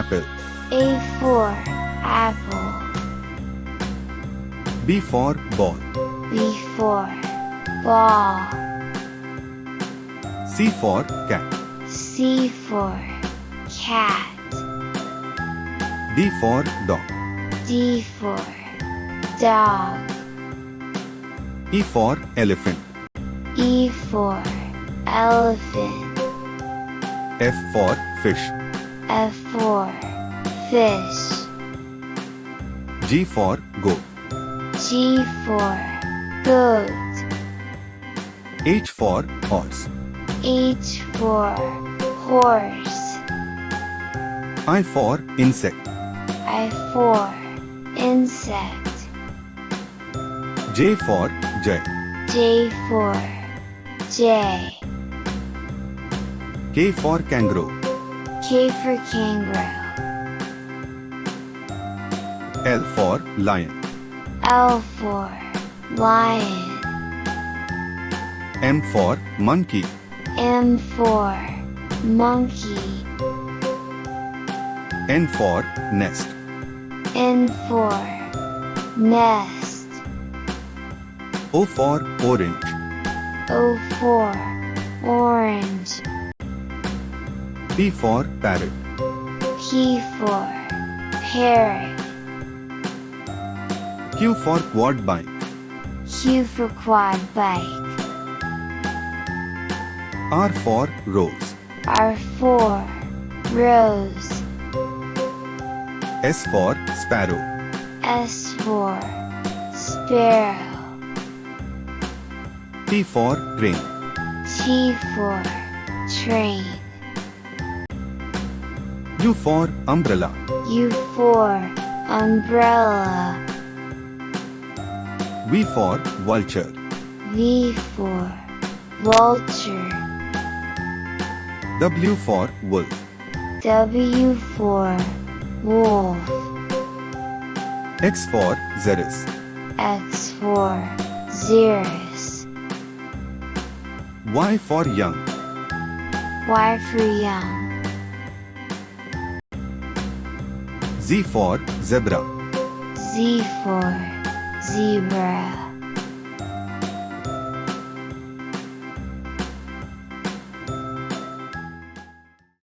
apple. A for apple. B for ball. B for ball. C for cat. C for cat. D for dog. D for dog. E for elephant. E for elephant. F for fish. F for fish. G for goat. G for goat. H for horse. H for horse. I for insect. I for insect. J for jay. J for jay. K for kangaroo. K for kangaroo. L for lion. L for lion. M for monkey. M for monkey. N for nest. N for nest. O for orange. O for orange. P for parrot. P for parrot. Q for quad bike. Q for quad bike. R for rose. R for rose. S for sparrow. S for sparrow. T for train. T for train. U for umbrella. U for umbrella. V for vulture. V for vulture. W for wolf. W for wolf. X for xeris. X for xeris. Y for young. Y for young. Z for zebra. Z for zebra.